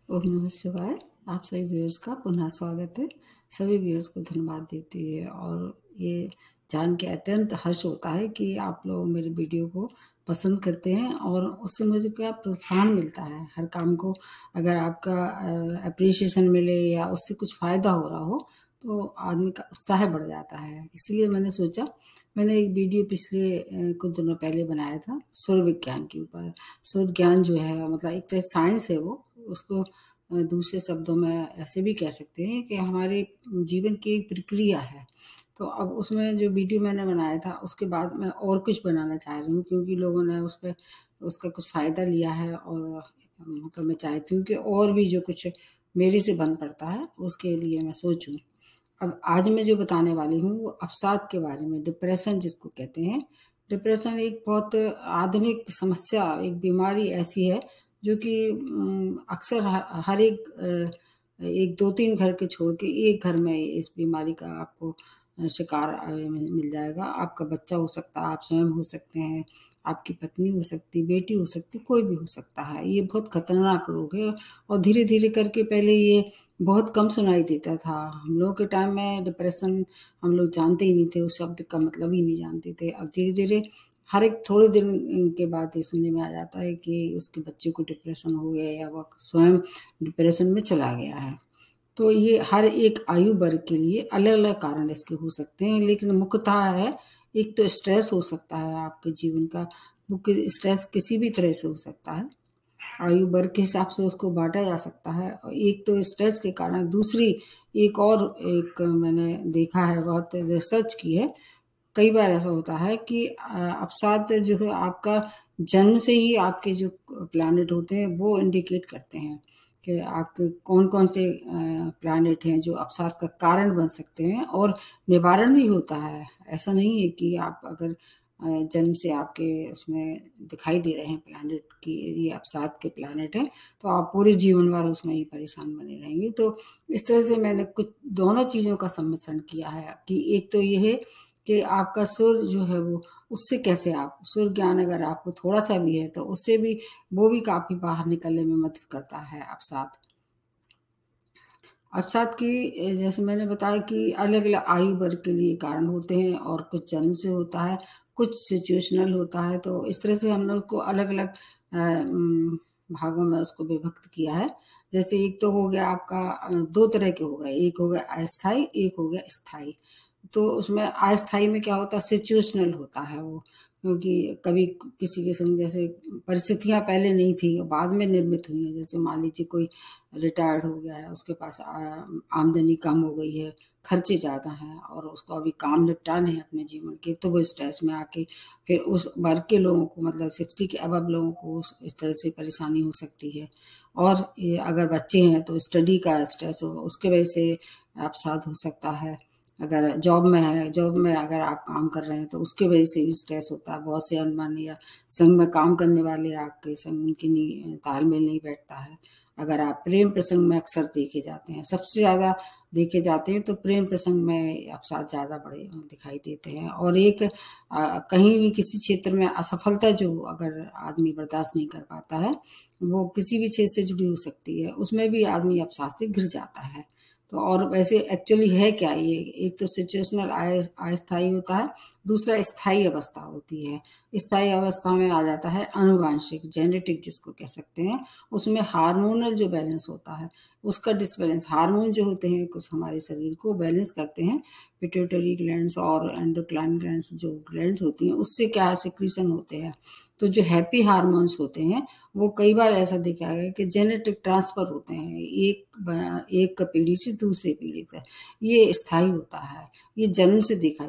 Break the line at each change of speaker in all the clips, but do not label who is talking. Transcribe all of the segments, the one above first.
ओम नमः शिवाय। आप सभी व्यूअर्स का पुनः स्वागत है। सभी व्यूअर्स को धन्यवाद देती है और ये जान के अत्यंत हर्ष होता है कि आप लोग मेरे वीडियो को पसंद करते हैं और उससे मुझे क्या प्रोत्साहन मिलता है हर काम को। अगर आपका अप्रिसिएशन मिले या उससे कुछ फ़ायदा हो रहा हो तो आदमी का उत्साह बढ़ जाता है। इसलिए मैंने सोचा, मैंने एक वीडियो पिछले कुछ दिनों पहले बनाया था सूर्य विज्ञान के ऊपर। सूर्य ज्ञान जो है मतलब एक तरह साइंस है वो, उसको दूसरे शब्दों में ऐसे भी कह सकते हैं कि हमारे जीवन की एक प्रक्रिया है। तो अब उसमें जो वीडियो मैंने बनाया था उसके बाद मैं और कुछ बनाना चाह रही हूँ, क्योंकि लोगों ने उस पे उसका कुछ फ़ायदा लिया है और मतलब मैं चाहती हूँ कि और भी जो कुछ मेरे से बन पड़ता है उसके लिए मैं सोचूँ। अब आज मैं जो बताने वाली हूँ वो अवसाद के बारे में, डिप्रेशन जिसको कहते हैं। डिप्रेशन एक बहुत आधुनिक समस्या, एक बीमारी ऐसी है जो कि अक्सर हर एक दो तीन घर के छोड़ के एक घर में इस बीमारी का आपको शिकार मिल जाएगा। आपका बच्चा हो सकता है, आप स्वयं हो सकते हैं, आपकी पत्नी हो सकती, बेटी हो सकती, कोई भी हो सकता है। ये बहुत खतरनाक रोग है और धीरे धीरे करके पहले ये बहुत कम सुनाई देता था। हम लोगों के टाइम में डिप्रेशन हम लोग जानते ही नहीं थे, उस शब्द का मतलब ही नहीं जानते थे। अब धीरे धीरे हर एक थोड़े दिन के बाद ये सुनने में आ जाता है कि उसके बच्चे को डिप्रेशन हो गया या वह स्वयं डिप्रेशन में चला गया है। तो ये हर एक आयु वर्ग के लिए अलग अलग कारण इसके हो सकते हैं, लेकिन मुख्यतः है एक तो स्ट्रेस हो सकता है आपके जीवन का। स्ट्रेस किसी भी तरह से हो सकता है, आयु वर्ग के हिसाब से उसको बांटा जा सकता है। और एक तो स्ट्रेस के कारण, दूसरी एक मैंने देखा है, बहुत रिसर्च की है। कई बार ऐसा होता है कि अवसाद जो है आपका जन्म से ही आपके जो प्लैनेट होते हैं वो इंडिकेट करते हैं कि आपके कौन कौन से प्लैनेट हैं जो अवसाद का कारण बन सकते हैं, और निवारण भी होता है। ऐसा नहीं है कि आप अगर जन्म से आपके उसमें दिखाई दे रहे हैं प्लैनेट कि ये अवसाद के प्लैनेट हैं, तो आप पूरे जीवन भर उसमें ही परेशान बने रहेंगे। तो इस तरह से मैंने कुछ दोनों चीज़ों का सम्मिश्रण किया है कि एक तो ये है कि आपका सुर जो है उससे कैसे आप सुर ज्ञान अगर आपको थोड़ा सा भी है तो उससे भी वो भी काफ़ी बाहर निकलने में मदद करता है अवसाद। अवसाद की जैसे मैंने बताया कि अलग अलग आयु वर्ग के लिए कारण होते हैं और कुछ जन्म से होता है, कुछ सिचुएशनल होता है। तो इस तरह से हम लोग को अलग अलग भागों में उसको विभक्त किया है। जैसे एक तो हो गया आपका दो तरह के हो गए, एक हो गया अस्थाई, एक हो गया स्थाई। तो उसमें अस्थाई में क्या होता है, सिचुएशनल होता है वो, क्योंकि कभी किसी के संग जैसे परिस्थितियां पहले नहीं थी बाद में निर्मित हुई हैं। जैसे मान लीजिए कोई रिटायर्ड हो गया है, उसके पास आमदनी कम हो गई है, खर्चे ज़्यादा हैं और उसको अभी काम निपटाने हैं अपने जीवन के, तो वो स्ट्रेस में आके फिर उस वर्ग के लोगों को मतलब 60 के अबव लोगों को इस तरह से परेशानी हो सकती है। और ये अगर बच्चे हैं तो स्टडी का स्ट्रेस हो, उसके वजह से अवसाद हो सकता है। अगर जॉब में है, जॉब में अगर आप काम कर रहे हैं तो उसके वजह से भी स्ट्रेस होता है। बहुत से अनबन या संग में काम करने वाले आपके संग उनकी नहीं तालमेल नहीं बैठता है। अगर आप प्रेम प्रसंग में अक्सर देखे जाते हैं, सबसे ज़्यादा देखे जाते हैं, तो प्रेम प्रसंग में अवसाद ज़्यादा बड़े दिखाई देते हैं। और एक कहीं भी किसी क्षेत्र में असफलता जो अगर आदमी बर्दाश्त नहीं कर पाता है, वो किसी भी क्षेत्र से जुड़ी हो सकती है, उसमें भी आदमी अवसाद से घिर जाता है। तो और वैसे एक्चुअली है क्या ये, एक तो सिचुएशनल अस्थायी होता है, दूसरा स्थायी अवस्था होती है। स्थायी अवस्था में आ जाता है अनुवांशिक, जेनेटिक जिसको कह सकते हैं। उसमें हार्मोनल जो बैलेंस होता है उसका डिसबैलेंस, हार्मोन जो होते हैं कुछ हमारे शरीर को बैलेंस करते हैं, पिट्यूटरी ग्लैंड्स और एंडोक्राइन ग्लैंड्स जो ग्लैंड्स होती हैं उससे क्या सिक्रीशन होते हैं। तो जो हैप्पी हार्मोन्स होते हैं वो कई बार ऐसा देखा है कि जेनेटिक ट्रांसफर होते हैं एक पीढ़ी से दूसरी पीढ़ी तक, ये स्थायी होता है, ये जन्म से देखा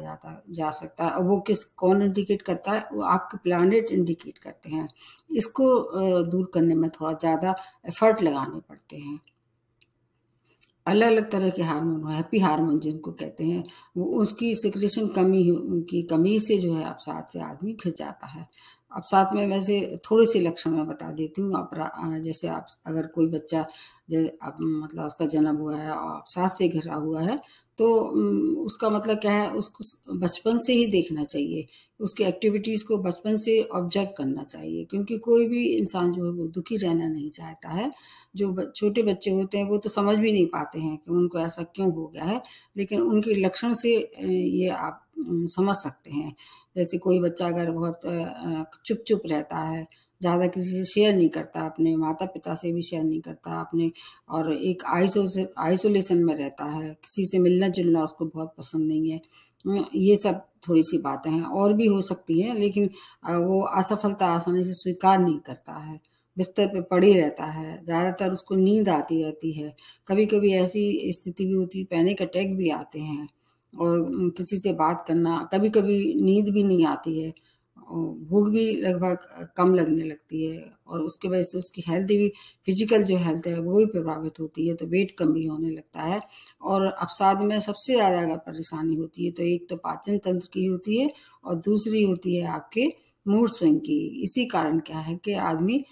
जा सकता है। और वो कौन इंडिकेट करता है, वो आपके प्लैनेट इंडिकेट करते हैं। इसको दूर करने में थोड़ा ज़्यादा एफर्ट लगाने पड़ते हैं। अलग अलग तरह के हार्मोन, हैप्पी हार्मोन जिनको कहते हैं, वो उसकी सिक्रेशन की कमी से जो है अवसाद से आदमी घिर जाता है। अवसाद में वैसे थोड़े से लक्षण मैं बता देती हूँ। जैसे आप अगर कोई बच्चा मतलब उसका जन्म हुआ है और अवसाद से घिरा हुआ है, तो उसका मतलब क्या है, उसको बचपन से ही देखना चाहिए, उसकी एक्टिविटीज़ को बचपन से ऑब्जर्व करना चाहिए, क्योंकि कोई भी इंसान जो है वो दुखी रहना नहीं चाहता है। जो छोटे बच्चे होते हैं वो तो समझ भी नहीं पाते हैं कि उनको ऐसा क्यों हो गया है, लेकिन उनके लक्षण से ये आप समझ सकते हैं। जैसे कोई बच्चा अगर बहुत चुप चुप रहता है, ज़्यादा किसी से शेयर नहीं करता, अपने माता पिता से भी शेयर नहीं करता अपने, और एक आइसोलेशन में रहता है, किसी से मिलना जुलना उसको बहुत पसंद नहीं है। ये सब थोड़ी सी बातें हैं, और भी हो सकती हैं, लेकिन वो असफलता आसानी से स्वीकार नहीं करता है, बिस्तर पे पड़ी रहता है, ज़्यादातर उसको नींद आती रहती है। कभी कभी ऐसी स्थिति भी होती है, पैनिक अटैक भी आते हैं, और किसी से बात करना, कभी कभी नींद भी नहीं आती है, भूख भी लगभग कम लगने लगती है, और उसके वजह से उसकी हेल्थ भी, फिजिकल जो हेल्थ है वो भी प्रभावित होती है, तो वेट कम भी होने लगता है। और अवसाद में सबसे ज़्यादा अगर परेशानी होती है तो एक तो पाचन तंत्र की होती है, और दूसरी होती है आपके मूड स्विंग की। इसी कारण क्या है कि आदमी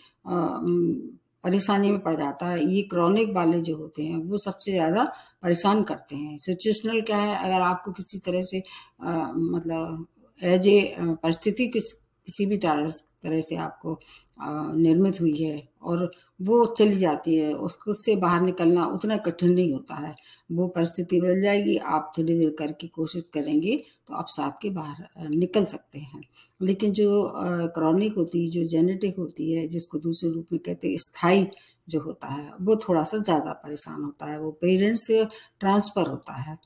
परेशानी में पड़ जाता है। ये क्रॉनिक वाले जो होते हैं वो सबसे ज़्यादा परेशान करते हैं। सिचुएशनल क्या है, अगर आपको किसी तरह से मतलब एज ए परिस्थिति किसी भी तरह से आपको निर्मित हुई है और वो चली जाती है, उसको उससे बाहर निकलना उतना कठिन नहीं होता है। वो परिस्थिति बदल जाएगी, आप थोड़ी देर करके कोशिश करेंगे तो आप साथ के बाहर निकल सकते हैं। लेकिन जो क्रॉनिक होती है, जो जेनेटिक होती है, जिसको दूसरे रूप में कहते हैं स्थायी जो होता है, वो थोड़ा सा ज़्यादा परेशान होता है, वो पेरेंट्स से ट्रांसफ़र होता है।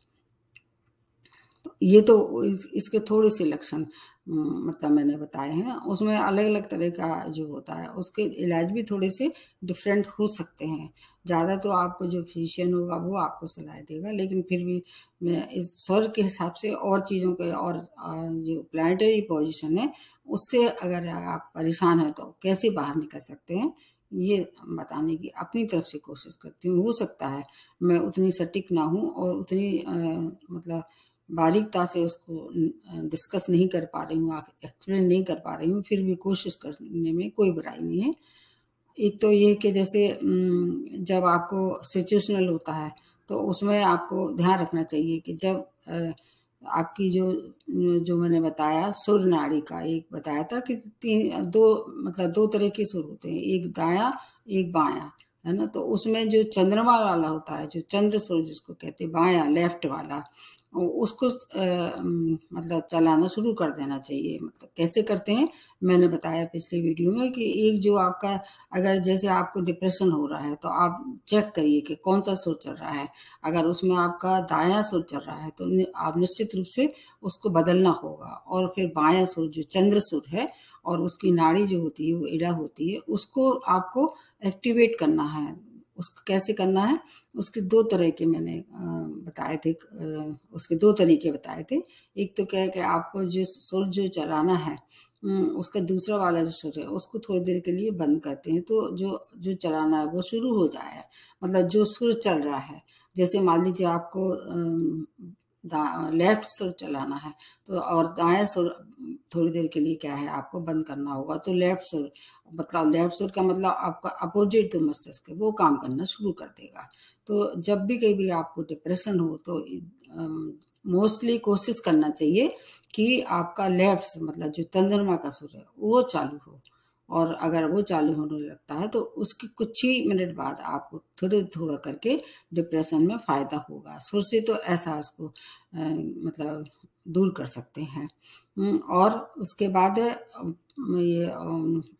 ये तो इसके थोड़े से लक्षण मतलब मैंने बताए हैं। उसमें अलग अलग तरह का जो होता है उसके इलाज भी थोड़े से डिफरेंट हो सकते हैं। ज़्यादा तो आपको जो फिजिशियन होगा वो आपको सलाह देगा, लेकिन फिर भी मैं इस स्वर के हिसाब से और चीज़ों के, और जो प्लानिटरी पोजीशन है उससे अगर आप परेशान हैं तो कैसे बाहर निकल सकते हैं, ये बताने की अपनी तरफ से कोशिश करती हूँ। हो सकता है मैं उतनी सटीक ना हूँ और उतनी मतलब बारीकता से उसको डिस्कस नहीं कर पा रही हूँ, एक्सप्लेन नहीं कर पा रही हूँ, फिर भी कोशिश करने में कोई बुराई नहीं है। एक तो ये कि जैसे जब आपको सिचुएशनल होता है तो उसमें आपको ध्यान रखना चाहिए कि जब आपकी जो मैंने बताया सुर नाड़ी का, एक बताया था कि दो मतलब दो तरह के सुर होते हैं, एक दाया एक बायां, है ना। तो उसमें जो चंद्रमा वाला होता है, जो चंद्र सुर जिसको कहते हैं, बायां लेफ्ट वाला, उसको मतलब चलाना शुरू कर देना चाहिए। मतलब कैसे करते हैं, मैंने बताया पिछले वीडियो में कि एक जो आपका, अगर जैसे आपको डिप्रेशन हो रहा है तो आप चेक करिए कि कौन सा सुर चल रहा है। अगर उसमें आपका दायां सुर चल रहा है तो आप निश्चित रूप से उसको बदलना होगा, और फिर बायां सुर जो चंद्र सुर है और उसकी नाड़ी जो होती है वो इड़ा होती है, उसको आपको एक्टिवेट करना है। उसको कैसे करना है, उसके दो तरह के मैंने बताए थे, उसके दो तरीके बताए थे। एक तो क्या है कि आपको जो सुर जो चलाना है, उसका दूसरा वाला जो सुर है उसको थोड़ी देर के लिए बंद करते हैं, तो जो जो चलाना है वो शुरू हो जाए। मतलब जो सुर चल रहा है, जैसे मान लीजिए आपको लेफ्ट सुर चलाना है तो, और दाएं सुर थोड़ी देर के लिए क्या है आपको बंद करना होगा, तो लेफ्ट सुर, मतलब लेफ्ट सुर का मतलब आपका अपोजिट जो मस्तिष्क है वो काम करना शुरू कर देगा। तो जब भी कहीं भी आपको डिप्रेशन हो तो मोस्टली कोशिश करना चाहिए कि आपका लेफ्ट मतलब जो चंद्रमा का सुर है वो चालू हो, और अगर वो चालू होने लगता है तो उसके कुछ ही मिनट बाद आपको थोड़ा थोड़ा करके डिप्रेशन में फ़ायदा होगा। सुर से तो ऐसा उसको मतलब दूर कर सकते हैं। और उसके बाद ये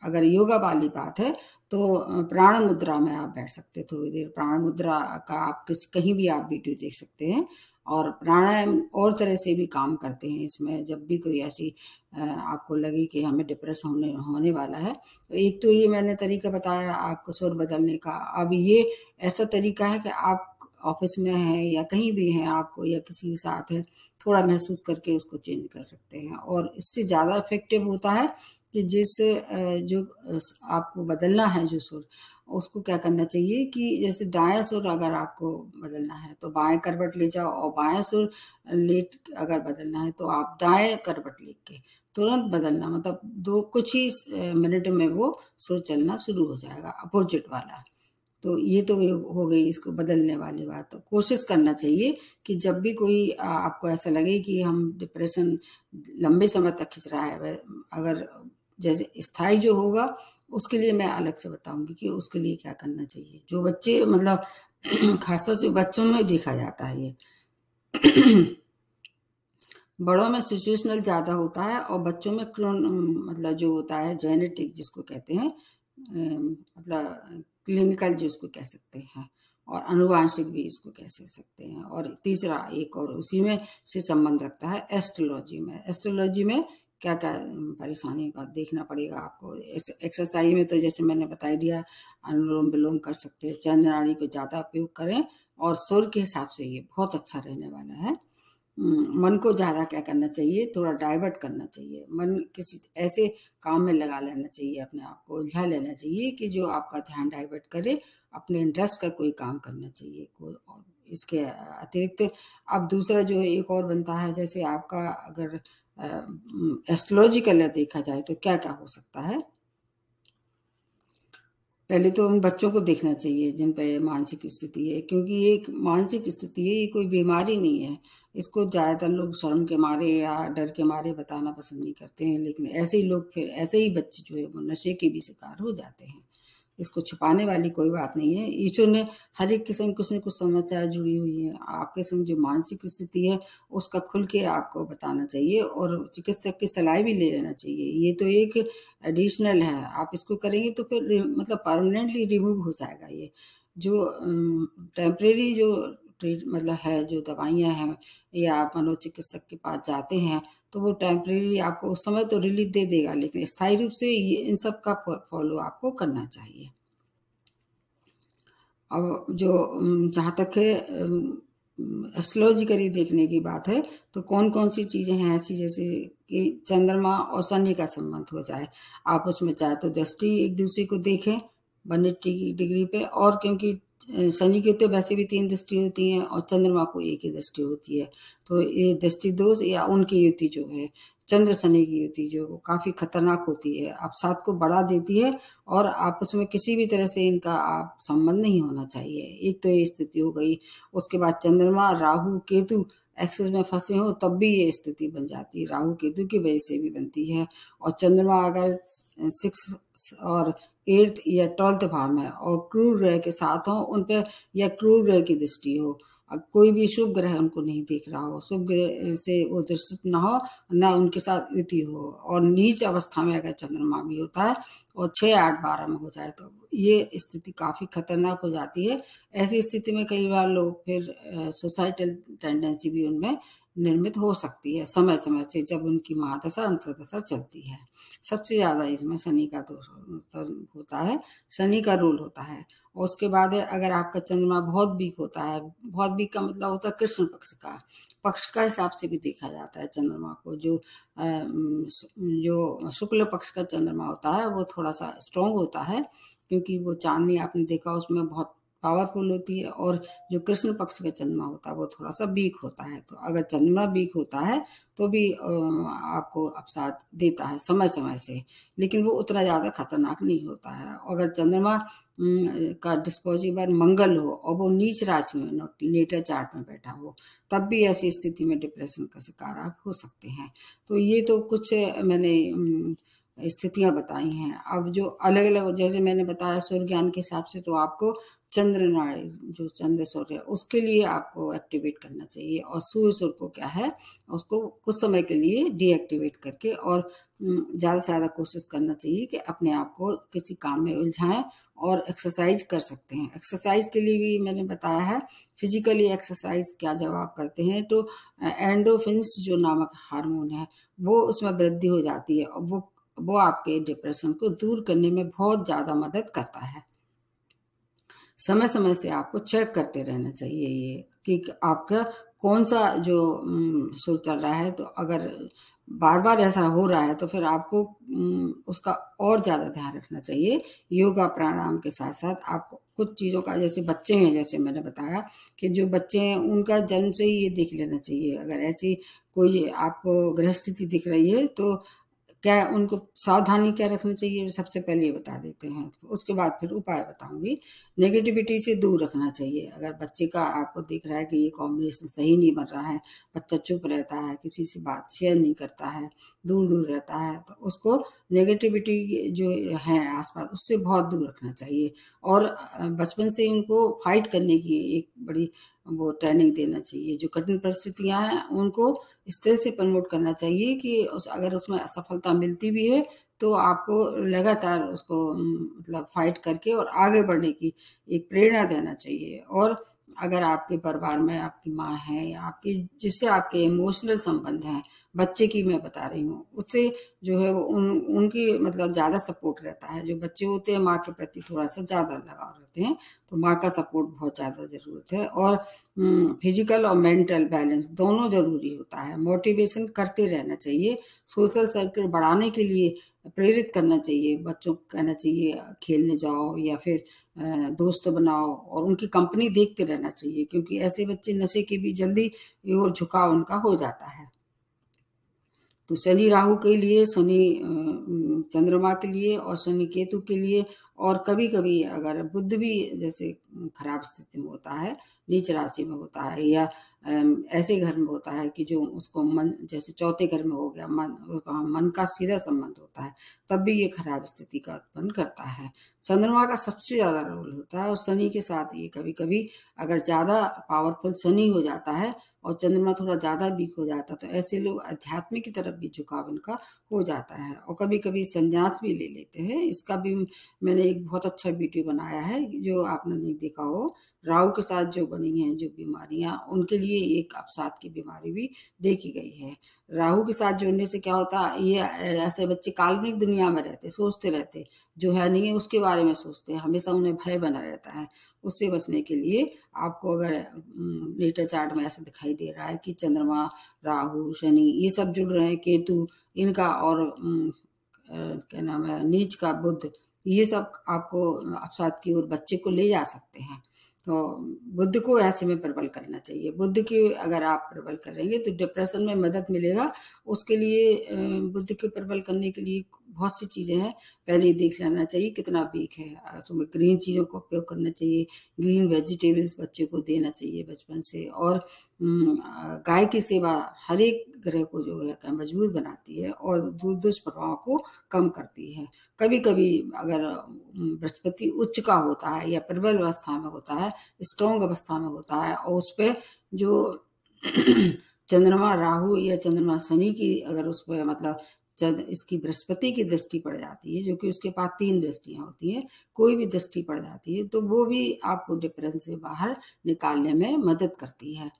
अगर योगा वाली बात है तो प्राण मुद्रा में आप बैठ सकते हैं थोड़ी देर। प्राण मुद्रा का आप कहीं भी आप वीडियो देख सकते हैं, और प्राणायाम और तरह से भी काम करते हैं इसमें। जब भी कोई ऐसी आपको लगे कि हमें डिप्रेशन होने वाला है, तो एक तो ये मैंने तरीका बताया आपको सुर बदलने का। अब ये ऐसा तरीका है कि आप ऑफिस में हैं या कहीं भी हैं आपको, या किसी के साथ है, थोड़ा महसूस करके उसको चेंज कर सकते हैं, और इससे ज़्यादा इफेक्टिव होता है कि जिससे जो आपको बदलना है जो सुर, उसको क्या करना चाहिए कि जैसे दायां सुर अगर आपको बदलना है तो बाएं करवट ले जाओ, और बायां सुर लेट अगर बदलना है तो आप दाएं करवट लेके तुरंत बदलना, मतलब दो कुछ ही मिनट में वो सुर चलना शुरू हो जाएगा अपोजिट वाला। तो ये तो हो गई इसको बदलने वाली बात। तो कोशिश करना चाहिए कि जब भी कोई आपको ऐसा लगे कि हम डिप्रेशन लंबे समय तक खिंच रहा है, अगर जैसे स्थायी जो होगा उसके लिए मैं अलग से बताऊंगी कि उसके लिए क्या करना चाहिए। जो बच्चे मतलब खासतौर से बच्चों में देखा जाता है ये बड़ों में सिचुएशनल ज़्यादा होता है और बच्चों में मतलब जो होता है जेनेटिक जिसको कहते हैं, मतलब क्लिनिकल जिसको कह सकते हैं, और अनुवांशिक भी इसको कह सकते हैं। और तीसरा एक और उसी में से संबंध रखता है एस्ट्रोलॉजी में। एस्ट्रोलॉजी में क्या क्या परेशानी का देखना पड़ेगा आपको। एक्सरसाइज में तो जैसे मैंने बता दिया, अनुलोम विलोम कर सकते हैं, चंद्र नाड़ी को ज़्यादा उपयोग करें, और सूर्य के हिसाब से ये बहुत अच्छा रहने वाला है। मन को ज़्यादा क्या करना चाहिए, थोड़ा डाइवर्ट करना चाहिए। मन किसी ऐसे काम में लगा लेना चाहिए, अपने आप को उलझा लेना चाहिए कि जो आपका ध्यान डाइवर्ट करे, अपने इंटरेस्ट का कोई काम करना चाहिए। कोई और इसके अतिरिक्त अब दूसरा जो एक और बनता है, जैसे आपका अगर एस्ट्रोलॉजिकल देखा जाए तो क्या क्या हो सकता है। पहले तो उन बच्चों को देखना चाहिए जिन पे मानसिक स्थिति है, क्योंकि ये एक मानसिक स्थिति है, ये कोई बीमारी नहीं है। इसको ज़्यादातर लोग शर्म के मारे या डर के मारे बताना पसंद नहीं करते हैं, लेकिन ऐसे ही लोग, फिर ऐसे ही बच्चे जो है वो नशे के भी शिकार हो जाते हैं। इसको छुपाने वाली कोई बात नहीं है। ईश्वर ने हर एक के संग कुछ न कुछ समस्या जुड़ी हुई है। आपके संग जो मानसिक स्थिति है उसका खुल के आपको बताना चाहिए, और चिकित्सक की सलाह भी ले लेना चाहिए। ये तो एक एडिशनल है, आप इसको करेंगे तो फिर मतलब परमानेंटली रिमूव हो जाएगा। ये जो टेम्परेरी जो मतलब है, जो दवाइयाँ हैं, या आप मनोचिकित्सक के पास जाते हैं तो वो टेम्परेरी आपको उस समय तो रिलीफ दे देगा, लेकिन स्थायी रूप से ये इन सब का फॉलो आपको करना चाहिए। अब जो जहाँ तक है एस्ट्रोलॉजिकली देखने की बात है, तो कौन कौन सी चीज़ें हैं ऐसी, जैसे कि चंद्रमा और शनि का संबंध हो जाए आपस में, चाहे तो दृष्टि एक दूसरे को देखें 180 की डिग्री पे, और क्योंकि शनि की तो वैसे भी 3 दृष्टि होती हैं और चंद्रमा को एक ही दृष्टि होती है, तो ये दृष्टि दोष या उनकी युति जो है, चंद्र शनि की युति जो वो काफ़ी खतरनाक होती है, अवसाद को बढ़ा देती है, और आपस में किसी भी तरह से इनका आप संबंध नहीं होना चाहिए। एक तो ये स्थिति हो गई। उसके बाद चंद्रमा राहु केतु एक्सिस में फंसे हो तब भी ये स्थिति बन जाती है, राहु केतु की वजह से भी बनती है। और चंद्रमा अगर 6 और 8th या 12th भाव में और क्रूर ग्रह के साथ हो उन पे, या क्रूर ग्रह की दृष्टि हो, कोई भी शुभ ग्रह उनको नहीं देख रहा हो, शुभ ग्रह से वो दृष्टि ना हो, ना उनके साथ युति हो, और नीच अवस्था में अगर चंद्रमा भी होता है और 6, 8, 12 में हो जाए तो ये स्थिति काफ़ी खतरनाक हो जाती है। ऐसी स्थिति में कई बार लोग फिर सुसाइडल टेंडेंसी भी उनमें निर्मित हो सकती है समय समय से, जब उनकी महादशा अंतर्दशा चलती है। सबसे ज़्यादा इसमें शनि का दोष होता है, शनि का रोल होता है। और उसके बाद है, अगर आपका चंद्रमा बहुत वीक होता है, बहुत वीक का मतलब होता है कृष्ण पक्ष का हिसाब से भी देखा जाता है चंद्रमा को। जो शुक्ल पक्ष का चंद्रमा होता है वो थोड़ा सा स्ट्रॉन्ग होता है, क्योंकि वो चांदनी आपने देखा उसमें बहुत पावरफुल होती है, और जो कृष्ण पक्ष का चंद्रमा होता है वो थोड़ा सा वीक होता है। तो अगर चंद्रमा वीक होता है तो भी आपको अवसाद देता है समय समय से, लेकिन वो उतना ज़्यादा खतरनाक नहीं होता है। अगर चंद्रमा का डिस्पोजिबल मंगल हो और वो नीच राशि में नेटल चार्ट में बैठा हो, तब भी ऐसी स्थिति में डिप्रेशन का शिकार आप हो सकते हैं। तो ये तो कुछ मैंने स्थितियां बताई हैं। अब जो अलग अलग, जैसे मैंने बताया सूर्य ज्ञान के हिसाब से, तो आपको चंद्र नाड़ी जो चंद्र सूर्य उसके लिए आपको एक्टिवेट करना चाहिए, और सूर्य को क्या है उसको कुछ समय के लिए डीएक्टिवेट करके, और ज़्यादा से ज़्यादा कोशिश करना चाहिए कि अपने आप को किसी काम में उलझाएं, और एक्सरसाइज कर सकते हैं। एक्सरसाइज के लिए भी मैंने बताया है, फिजिकली एक्सरसाइज क्या जब आप करते हैं तो एंडोफिन्स जो नामक हार्मोन है वो उसमें वृद्धि हो जाती है, और वो आपके डिप्रेशन को दूर करने में बहुत ज़्यादा मदद करता है। समय समय से आपको चेक करते रहना चाहिए ये कि आपका कौन सा जो शो चल रहा है। तो अगर बार बार ऐसा हो रहा है तो फिर आपको उसका और ज़्यादा ध्यान रखना चाहिए। योगा प्राणायाम के साथ साथ आपको कुछ चीज़ों का, जैसे बच्चे हैं, जैसे मैंने बताया कि जो बच्चे हैं उनका जन्म से ही ये देख लेना चाहिए। अगर ऐसी कोई आपको ग्रह स्थिति दिख रही है तो क्या उनको सावधानी क्या रखनी चाहिए, सबसे पहले ये बता देते हैं, उसके बाद फिर उपाय बताऊंगी। नेगेटिविटी से दूर रखना चाहिए। अगर बच्चे का आपको दिख रहा है कि ये कॉम्बिनेशन सही नहीं बन रहा है, बच्चा चुप रहता है, किसी से बात शेयर नहीं करता है, दूर दूर रहता है, तो उसको नेगेटिविटी जो है आसपास, उससे बहुत दूर रखना चाहिए। और बचपन से उनको फाइट करने की एक बड़ी वो ट्रेनिंग देना चाहिए। जो कठिन परिस्थितियां हैं उनको इस तरह से प्रमोट करना चाहिए कि अगर उसमें असफलता मिलती भी है तो आपको लगातार उसको मतलब फाइट करके और आगे बढ़ने की एक प्रेरणा देना चाहिए। और अगर आपके परिवार में आपकी माँ है या आपकी जिससे आपके इमोशनल संबंध हैं, बच्चे की मैं बता रही हूँ, उससे जो है वो उनकी मतलब ज़्यादा सपोर्ट रहता है। जो बच्चे होते हैं माँ के प्रति थोड़ा सा ज़्यादा लगाव रहते हैं, तो माँ का सपोर्ट बहुत ज़्यादा ज़रूरत है। और फिजिकल और मेंटल बैलेंस दोनों ज़रूरी होता है। मोटिवेशन करते रहना चाहिए। सोशल सर्किल बढ़ाने के लिए प्रेरित करना चाहिए। बच्चों को कहना चाहिए खेलने जाओ या फिर दोस्त बनाओ और उनकी कंपनी देखते रहना चाहिए, क्योंकि ऐसे बच्चे नशे की भी जल्दी और झुकाव उनका हो जाता है। तो शनि राहु के लिए, शनि चंद्रमा के लिए और शनि केतु के लिए, और कभी कभी अगर बुध भी जैसे खराब स्थिति में होता है, नीच राशि में होता है, या ऐसे घर में होता है कि जो उसको मन जैसे चौथे घर में हो गया, मन का सीधा संबंध होता है, तब भी ये खराब स्थिति का उत्पन्न करता है। चंद्रमा का सबसे ज्यादा रोल होता है और शनि के साथ ये कभी कभी अगर ज्यादा पावरफुल शनि हो जाता है और चंद्रमा थोड़ा ज्यादा वीक हो जाता है, तो ऐसे लोग अध्यात्म की तरफ भी झुकाव इनका हो जाता है और कभी कभी संन्यास भी ले लेते हैं। इसका भी मैंने एक बहुत अच्छा वीडियो बनाया है, जो आपने नहीं देखा हो। राहु के साथ जो बनी हैं जो बीमारियां, उनके लिए एक अवसाद की बीमारी भी देखी गई है। राहु के साथ जुड़ने से क्या होता है, ये ऐसे बच्चे काल्पनिक दुनिया में रहते, सोचते रहते, जो है नहीं है उसके बारे में सोचते हैं, हमेशा उन्हें भय बना रहता है। उससे बचने के लिए आपको अगर नेटर चार्ट में ऐसा दिखाई दे रहा है कि चंद्रमा, राहु, शनि ये सब जुड़ रहे हैं, केतु इनका, और क्या नाम है नीच का बुध, ये सब आपको अवसाद की ओर बच्चे को ले जा सकते हैं। तो बुद्ध को ऐसे में प्रबल करना चाहिए। बुद्ध की अगर आप प्रबल करेंगे तो डिप्रेशन में मदद मिलेगा। उसके लिए बुद्ध के प्रबल करने के लिए बहुत सी चीजें हैं। पहले देख लेना चाहिए कितना वीक है, तो ग्रीन चीजों का उपयोग करना चाहिए, ग्रीन वेजिटेबल्स बच्चे को देना चाहिए बचपन से। और गाय की सेवा हर एक ग्रह को जो है मजबूत बनाती है और दुष्प्रभाव को कम करती है। कभी कभी अगर बृहस्पति उच्च का होता है या प्रबल अवस्था में होता है, स्ट्रॉन्ग अवस्था में होता है, और उस पर जो चंद्रमा राहु या चंद्रमा शनि की अगर उस पर मतलब इसकी बृहस्पति की दृष्टि पड़ जाती है, जो कि उसके पास 3 दृष्टियां होती हैं, कोई भी दृष्टि पड़ जाती है तो वो भी आपको डिप्रेशन से बाहर निकालने में मदद करती है।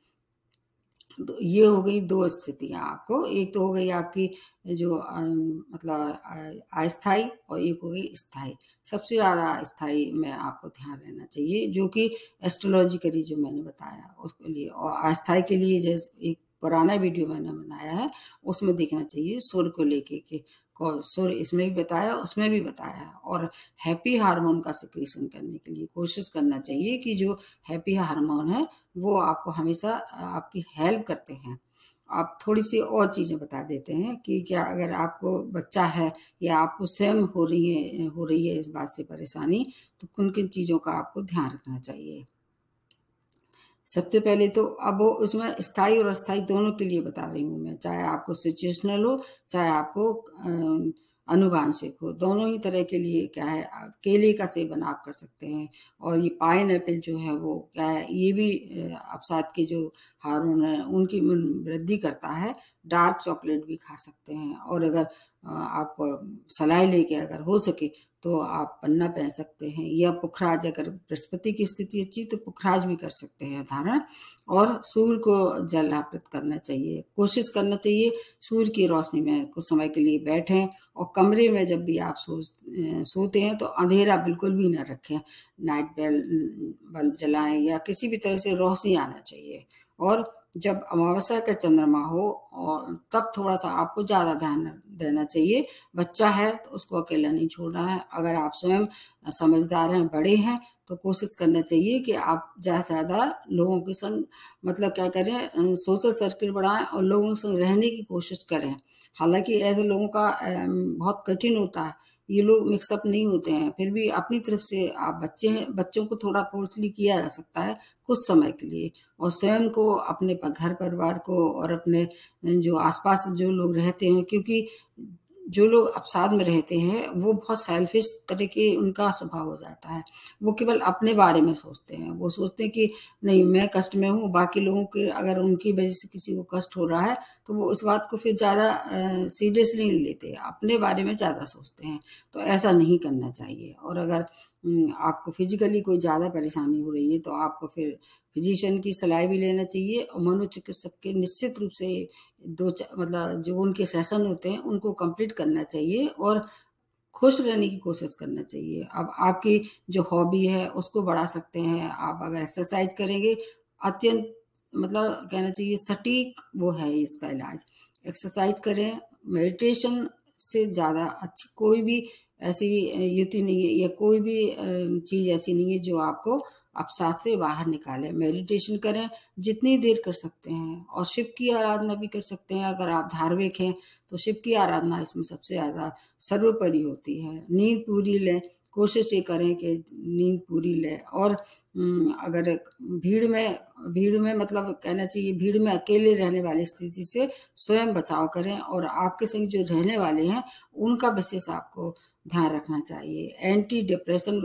तो ये हो गई 2 स्थितियां आपको। एक तो हो गई आपकी जो मतलब अस्थाई, और एक हो गई स्थाई। सबसे ज्यादा स्थाई में आपको ध्यान रहना चाहिए, जो कि एस्ट्रोलॉजिकली जो मैंने बताया उसके लिए। और अस्थाई के लिए जैसे एक पुराना वीडियो मैंने बनाया है, उसमें देखना चाहिए सूर्य को लेके के सूर्य इसमें भी बताया, उसमें भी बताया। और हैप्पी हार्मोन का सिक्रीशन करने के लिए कोशिश करना चाहिए कि जो हैप्पी हार्मोन है वो आपको हमेशा आपकी हेल्प करते हैं। आप थोड़ी सी और चीजें बता देते हैं कि क्या अगर आपको बच्चा है या आपको स्वयं हो रही है इस बात से परेशानी, तो किन किन चीजों का आपको ध्यान रखना चाहिए। सबसे पहले तो अब वो उसमें स्थायी और अस्थायी दोनों के लिए बता रही हूँ मैं, चाहे आपको सिचुएशनल हो चाहे आपको अनुवांशिक हो, दोनों ही तरह के लिए क्या है केले का सेवन आप कर सकते हैं। और ये पाइन एप्पल जो है वो क्या है, ये भी अवसाद के जो हार्मोन है उनकी वृद्धि करता है। डार्क चॉकलेट भी खा सकते हैं। और अगर आपको सलाह लेके अगर हो सके तो आप पन्ना पहन सकते हैं, या पुखराज, अगर बृहस्पति की स्थिति अच्छी तो पुखराज भी कर सकते हैं धारण। और सूर्य को जल अर्पित करना चाहिए। कोशिश करना चाहिए सूर्य की रोशनी में कुछ समय के लिए बैठें, और कमरे में जब भी आप सोते हैं तो अंधेरा बिल्कुल भी न रखें, नाइट बल्ब जलाएं या किसी भी तरह से रोशनी आना चाहिए। और जब अमावस्या का चंद्रमा हो और तब थोड़ा सा आपको ज़्यादा ध्यान देना चाहिए। बच्चा है तो उसको अकेला नहीं छोड़ना है। अगर आप स्वयं समझदार हैं, बड़े हैं, तो कोशिश करना चाहिए कि आप ज़्यादा से ज़्यादा लोगों के संग मतलब क्या करें, सोशल सर्किल बढ़ाएं और लोगों के संग रहने की कोशिश करें। हालांकि ऐसे लोगों का बहुत कठिन होता है, ये लोग मिक्सअप नहीं होते हैं, फिर भी अपनी तरफ से आप बच्चे हैं, बच्चों को थोड़ा फोर्सली किया जा सकता है कुछ समय के लिए, और स्वयं को, अपने घर परिवार को और अपने जो आसपास जो लोग रहते हैं, क्योंकि जो लोग अवसाद में रहते हैं वो बहुत सेल्फिश तरह के उनका स्वभाव हो जाता है। वो केवल अपने बारे में सोचते हैं, वो सोचते हैं कि नहीं मैं कष्ट में हूँ, बाकी लोगों के अगर उनकी वजह से किसी को कष्ट हो रहा है तो वो उस बात को फिर ज़्यादा सीरियसली नहीं लेते, अपने बारे में ज़्यादा सोचते हैं। तो ऐसा नहीं करना चाहिए। और अगर आपको फिजिकली कोई ज़्यादा परेशानी हो रही है तो आपको फिर फिजिशियन की सलाह भी लेना चाहिए, और मनोचिकित्सक के निश्चित रूप से मतलब जो उनके सेशन होते हैं उनको कंप्लीट करना चाहिए और खुश रहने की कोशिश करना चाहिए। अब आपकी जो हॉबी है उसको बढ़ा सकते हैं आप, अगर एक्सरसाइज करेंगे अत्यंत मतलब कहना चाहिए सटीक वो है इसका इलाज। एक्सरसाइज करें, मेडिटेशन से ज़्यादा अच्छी कोई भी ऐसी युक्ति नहीं है या कोई भी चीज़ ऐसी नहीं है जो आपको अवसाद से बाहर निकाले। मेडिटेशन करें जितनी देर कर सकते हैं, और शिव की आराधना भी कर सकते हैं। अगर आप धार्मिक हैं तो शिव की आराधना इसमें सबसे ज़्यादा सर्वोपरि होती है। नींद पूरी लें, कोशिश ये करें कि नींद पूरी लें। और अगर भीड़ में मतलब कहना चाहिए भीड़ में अकेले रहने वाली स्थिति से स्वयं बचाव करें, और आपके संग जो रहने वाले हैं उनका विशेष आपको ध्यान रखना चाहिए। एंटी डिप्रेशन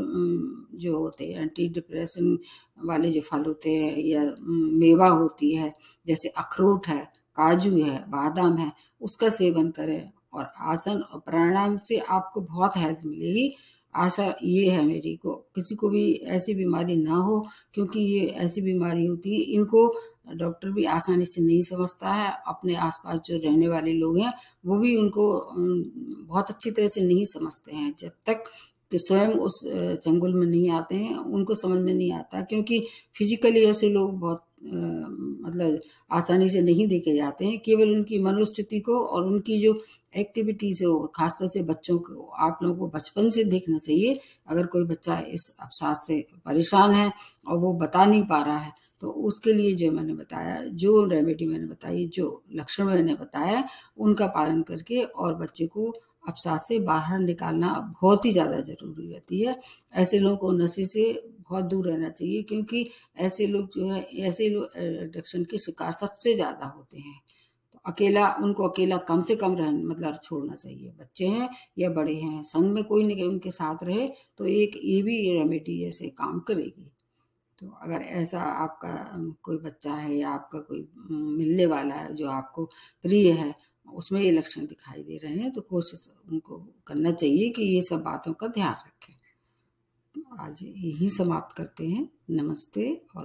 जो होते हैं, एंटी डिप्रेशन वाले जो फल होते हैं या मेवा होती है, जैसे अखरोट है, काजू है, बादाम है, उसका सेवन करें। और आसन और प्राणायाम से आपको बहुत हेल्प मिलेगी। आशा ये है मेरी को किसी को भी ऐसी बीमारी ना हो, क्योंकि ये ऐसी बीमारी होती है इनको डॉक्टर भी आसानी से नहीं समझता है। अपने आसपास जो रहने वाले लोग हैं वो भी उनको बहुत अच्छी तरह से नहीं समझते हैं। जब तक तो स्वयं उस चंगुल में नहीं आते हैं उनको समझ में नहीं आता, क्योंकि फिजिकली ऐसे लोग बहुत मतलब आसानी से नहीं देखे जाते हैं। केवल उनकी मनोस्थिति को और उनकी जो एक्टिविटीज हो, खासतौर से बच्चों को आप लोगों को बचपन से देखना चाहिए। अगर कोई बच्चा इस अवसाद से परेशान है और वो बता नहीं पा रहा है तो उसके लिए जो मैंने बताया, जो रेमेडी मैंने बताई, जो लक्षण मैंने बताया, उनका पालन करके और बच्चे को अवसाद से बाहर निकालना बहुत ही ज़्यादा ज़रूरी रहती है। ऐसे लोगों को नशे से बहुत दूर रहना चाहिए, क्योंकि ऐसे लोग जो है ऐसे लोग एडिक्शन के शिकार सबसे ज़्यादा होते हैं। तो उनको अकेला कम से कम रहना मतलब छोड़ना चाहिए। बच्चे हैं या बड़े हैं, संग में कोई नहीं उनके साथ रहे तो एक ये भी रेमेडी ऐसे काम करेगी। तो अगर ऐसा आपका कोई बच्चा है या आपका कोई मिलने वाला है जो आपको प्रिय है, उसमें ये लक्षण दिखाई दे रहे हैं, तो कोशिश उनको करना चाहिए कि ये सब बातों का ध्यान रखें। आज यही समाप्त करते हैं। नमस्ते और